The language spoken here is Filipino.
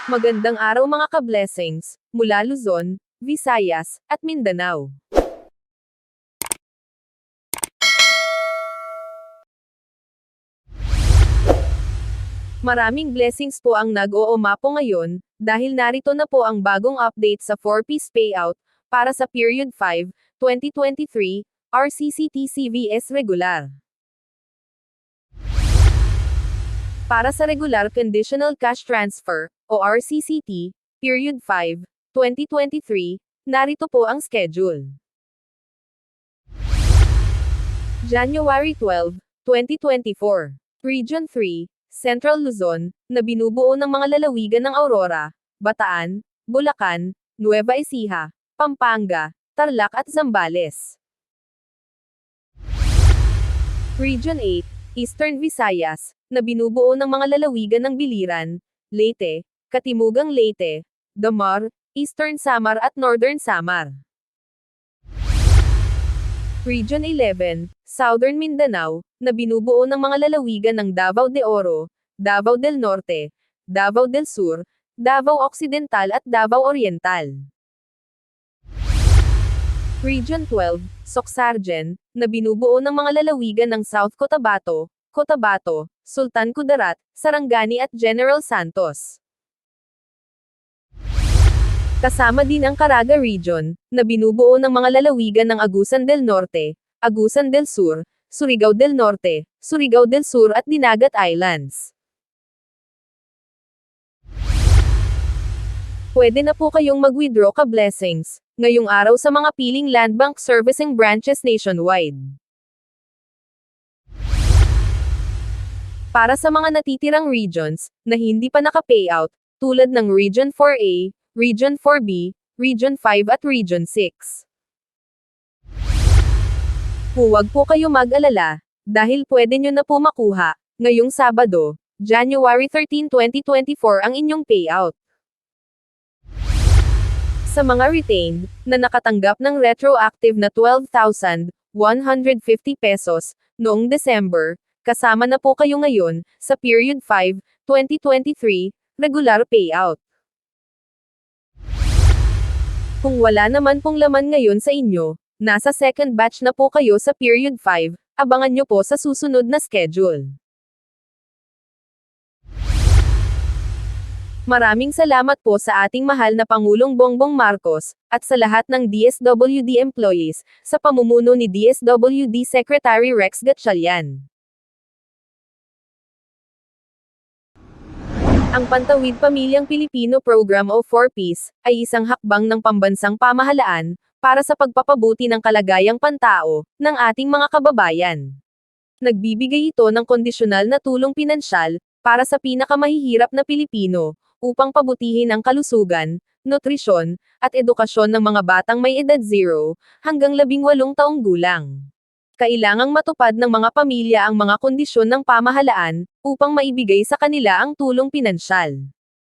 Magandang araw mga ka-blessings, mula Luzon, Visayas, at Mindanao. Maraming blessings po ang nag-oomapo ngayon, dahil narito na po ang bagong update sa 4-piece payout, para sa Period 5, 2023, RCCT-CVS Regular. Para sa Regular Conditional Cash Transfer, o RCCT, Period 5, 2023, narito po ang schedule. January 12, 2024. Region 3, Central Luzon, na binubuo ng mga lalawigan ng Aurora, Bataan, Bulacan, Nueva Ecija, Pampanga, Tarlac at Zambales. Region 8, Eastern Visayas, na binubuo ng mga lalawigan ng Biliran, Leyte, Katimugang Leyte, Damar, Eastern Samar at Northern Samar. Region 11, Southern Mindanao, na binubuo ng mga lalawigan ng Davao de Oro, Davao del Norte, Davao del Sur, Davao Occidental at Davao Oriental. Region 12, Soxargen, na binubuo ng mga lalawigan ng South Cotabato, Cotabato, Sultan Kudarat, Sarangani at General Santos. Kasama din ang Caraga Region, na binubuo ng mga lalawigan ng Agusan del Norte, Agusan del Sur, Surigao del Norte, Surigao del Sur at Dinagat Islands. Pwede na po kayong mag-withdraw ka-blessings, ngayong araw sa mga piling Land Bank Servicing branches nationwide. Para sa mga natitirang regions, na hindi pa naka-payout, tulad ng Region 4A, Region 4B, Region 5 at Region 6. Huwag po kayo mag-alala, dahil pwede nyo na po makuha, ngayong Sabado, January 13, 2024 ang inyong payout. Sa mga retained, na nakatanggap ng retroactive na 12,150 pesos, noong December, kasama na po kayo ngayon, sa Period 5, 2023, regular payout. Kung wala naman pong laman ngayon sa inyo, nasa second batch na po kayo sa Period 5, abangan nyo po sa susunod na schedule. Maraming salamat po sa ating mahal na Pangulong Bongbong Marcos, at sa lahat ng DSWD employees, sa pamumuno ni DSWD Secretary Rex Gatchalian. Ang Pantawid Pamilyang Pilipino Program o 4-Piece, ay isang hakbang ng pambansang pamahalaan, para sa pagpapabuti ng kalagayang pantao, ng ating mga kababayan. Nagbibigay ito ng kondisyonal na tulong pinansyal, para sa pinakamahihirap na Pilipino, upang pabutihin ang kalusugan, nutrisyon, at edukasyon ng mga batang may edad 0, hanggang 18 taong gulang. Kailangang matupad ng mga pamilya ang mga kondisyon ng pamahalaan, upang maibigay sa kanila ang tulong pinansyal.